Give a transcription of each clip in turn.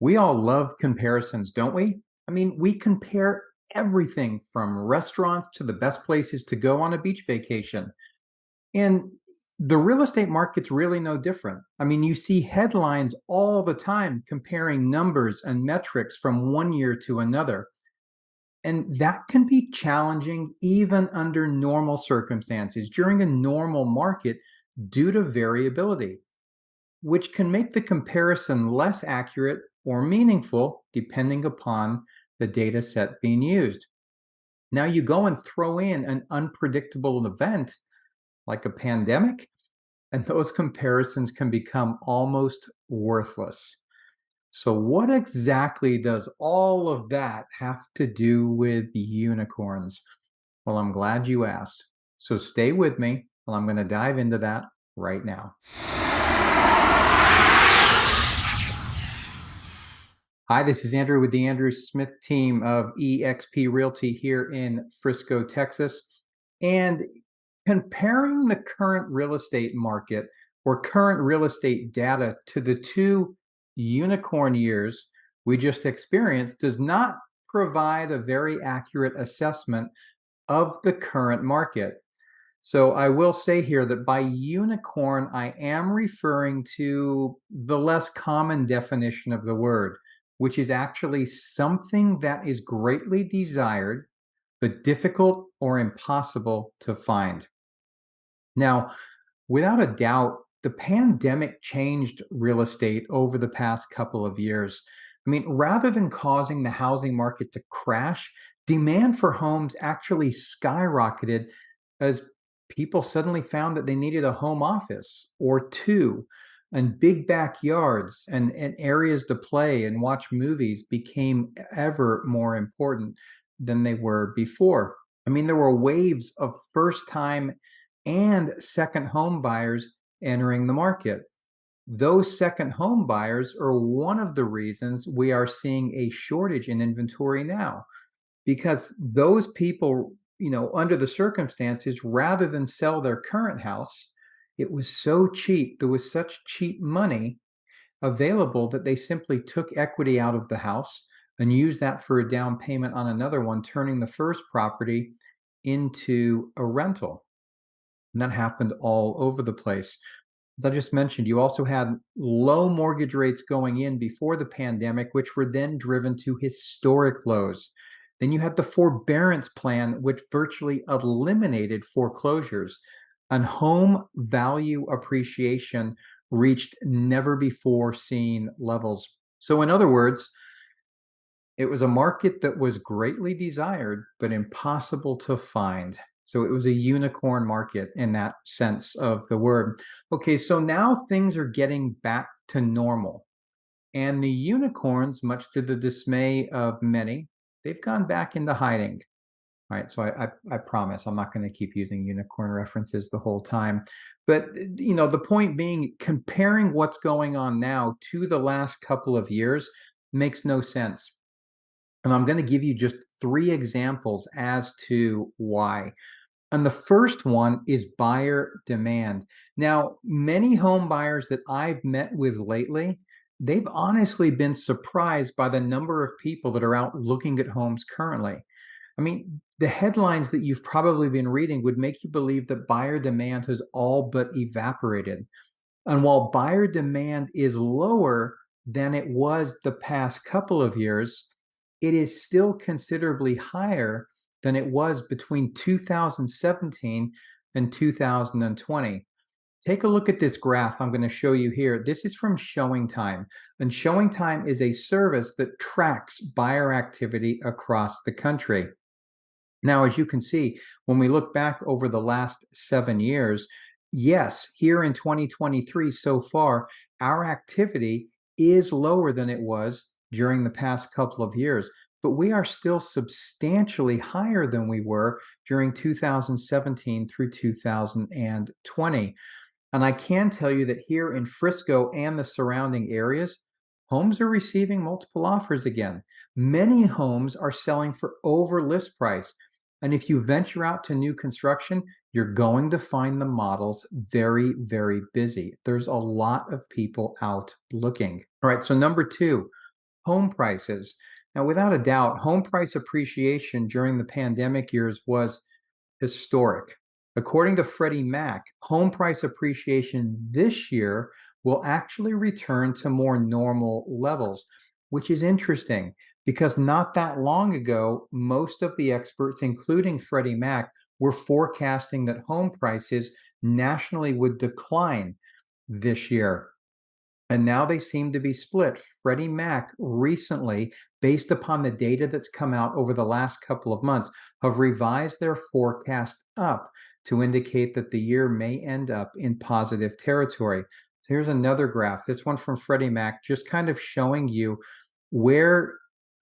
We all love comparisons, don't we? I mean, we compare everything from restaurants to the best places to go on a beach vacation. And the real estate market's really no different. I mean, you see headlines all the time comparing numbers and metrics from one year to another. And that can be challenging even under normal circumstances during a normal market due to variability, which can make the comparison less accurate or meaningful depending upon the data set being used. Now, you go and throw in an unpredictable event like a pandemic, and those comparisons can become almost worthless. So, what exactly does all of that have to do with unicorns? Well, I'm glad you asked. So, stay with me, and I'm going to dive into that right now. Hi, this is Andrew with the Andrew Smith team of eXp Realty here in Frisco, Texas. And comparing the current real estate market or current real estate data to the two unicorn years we just experienced does not provide a very accurate assessment of the current market. So I will say here that by unicorn, I am referring to the less common definition of the word, which is actually something that is greatly desired, but difficult or impossible to find. Now, without a doubt, the pandemic changed real estate over the past couple of years. I mean, rather than causing the housing market to crash, demand for homes actually skyrocketed as people suddenly found that they needed a home office or two, and big backyards and areas to play and watch movies became ever more important than they were before. I mean, there were waves of first time and second home buyers entering the market. Those second home buyers are one of the reasons we are seeing a shortage in inventory now, because those people, under the circumstances, rather than sell their current house, it was so cheap, there was such cheap money available that they simply took equity out of the house and used that for a down payment on another one, turning the first property into a rental. And that happened all over the place. As I just mentioned, you also had low mortgage rates going in before the pandemic, which were then driven to historic lows. Then you had the forbearance plan, which virtually eliminated foreclosures, and home value appreciation reached never before seen levels. So, in other words, it was a market that was greatly desired, but impossible to find. So it was a unicorn market in that sense of the word. Okay, so now things are getting back to normal. And the unicorns, much to the dismay of many, they've gone back into hiding. All right, so I promise I'm not going to keep using unicorn references the whole time. But the point being, comparing what's going on now to the last couple of years makes no sense. And I'm going to give you just three examples as to why. And the first one is buyer demand. Now, many home buyers that I've met with lately, they've honestly been surprised by the number of people that are out looking at homes currently. I mean, the headlines that you've probably been reading would make you believe that buyer demand has all but evaporated. And while buyer demand is lower than it was the past couple of years, it is still considerably higher than it was between 2017 and 2020. Take a look at this graph I'm going to show you here. This is from Showing Time, and Showing Time is a service that tracks buyer activity across the country. Now, as you can see, when we look back over the last 7 years, yes, here in 2023 so far, our activity is lower than it was during the past couple of years, but we are still substantially higher than we were during 2017 through 2020. And I can tell you that here in Frisco and the surrounding areas, homes are receiving multiple offers again. Many homes are selling for over list price. And if you venture out to new construction, you're going to find the models very, very busy. There's a lot of people out looking. All right, so number two, home prices. Now, without a doubt, home price appreciation during the pandemic years was historic. According to Freddie Mac, home price appreciation this year will actually return to more normal levels, which is interesting because not that long ago, most of the experts, including Freddie Mac, were forecasting that home prices nationally would decline this year. And now they seem to be split. Freddie Mac recently, based upon the data that's come out over the last couple of months, have revised their forecast up to indicate that the year may end up in positive territory. So here's another graph, this one from Freddie Mac, just kind of showing you where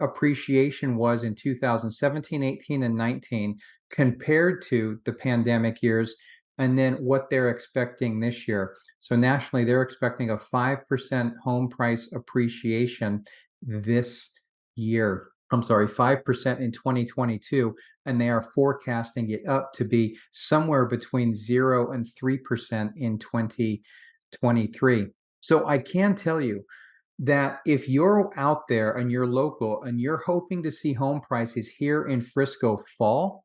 appreciation was in 2017, 18, and 19 compared to the pandemic years, and then what they're expecting this year. So nationally, they're expecting a 5% home price appreciation this year. I'm sorry, 5% in 2022, and they are forecasting it up to be somewhere between 0 and 3% in 2023. So I can tell you that if you're out there and you're local and you're hoping to see home prices here in Frisco fall,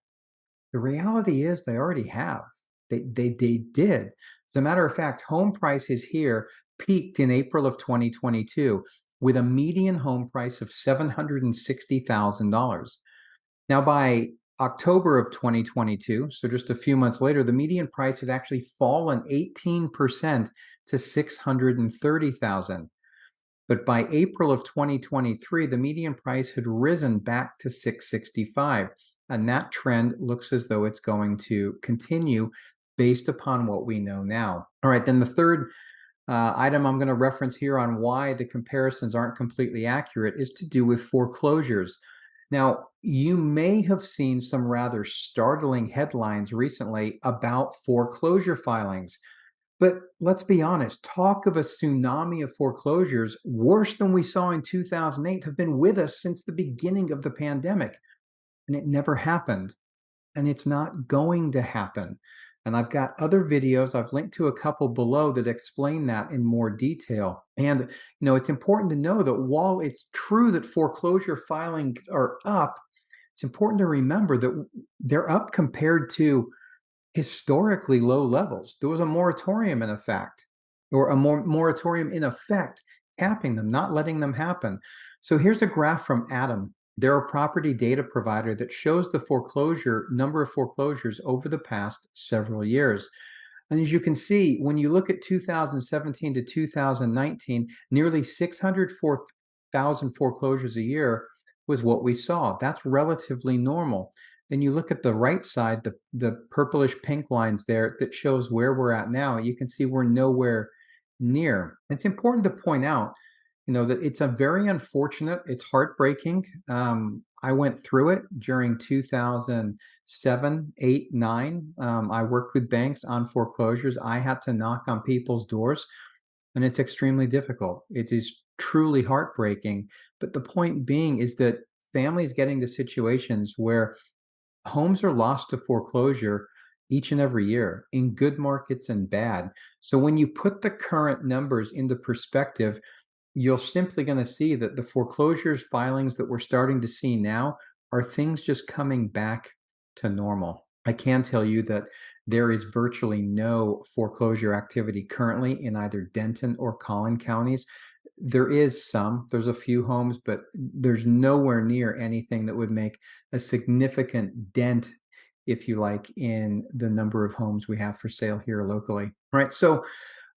the reality is they already have. They did. As a matter of fact, home prices here peaked in April of 2022 with a median home price of $760,000. Now, by October of 2022, so just a few months later, the median price had actually fallen 18% to 630,000. But by April of 2023, the median price had risen back to 665. And that trend looks as though it's going to continue based upon what we know now. All right, then the third item I'm going to reference here on why the comparisons aren't completely accurate is to do with foreclosures. Now, you may have seen some rather startling headlines recently about foreclosure filings. But let's be honest, talk of a tsunami of foreclosures worse than we saw in 2008 have been with us since the beginning of the pandemic. And it never happened. And it's not going to happen. And I've got other videos, I've linked to a couple below that explain that in more detail. And, it's important to know that while it's true that foreclosure filings are up, it's important to remember that they're up compared to historically low levels. There was a moratorium in effect, or a moratorium in effect, capping them, not letting them happen. So here's a graph from Adam. They're a property data provider that shows the number of foreclosures over the past several years. And as you can see, when you look at 2017 to 2019, nearly 604,000 foreclosures a year was what we saw. That's relatively normal. Then you look at the right side, the purplish pink lines there that shows where we're at now. You can see we're nowhere near. It's important to point out, that it's a very unfortunate, it's heartbreaking. I went through it during 2007, 8, 9. I worked with banks on foreclosures. I had to knock on people's doors, and it's extremely difficult. It is truly heartbreaking. But the point being is that families getting to situations where homes are lost to foreclosure each and every year in good markets and bad. So when you put the current numbers into perspective, you're simply going to see that the foreclosures filings that we're starting to see now are things just coming back to normal. I can tell you that there is virtually no foreclosure activity currently in either Denton or Collin counties. There's a few homes, but there's nowhere near anything that would make a significant dent, if you like, in the number of homes we have for sale here locally. All right, so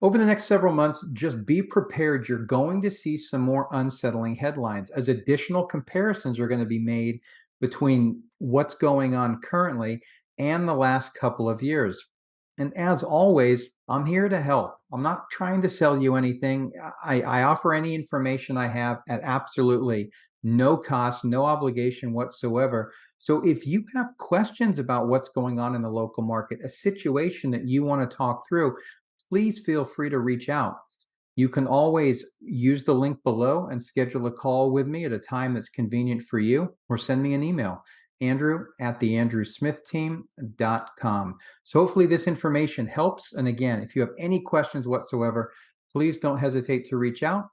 over the next several months, just be prepared. You're going to see some more unsettling headlines as additional comparisons are going to be made between what's going on currently and the last couple of years. And as always, I'm here to help. I'm not trying to sell you anything. I offer any information I have at absolutely no cost, no obligation whatsoever. So if you have questions about what's going on in the local market, a situation that you want to talk through, please feel free to reach out. You can always use the link below and schedule a call with me at a time that's convenient for you, or send me an email, andrew@theandrewsmithteam.com. So hopefully this information helps. And again, if you have any questions whatsoever, please don't hesitate to reach out.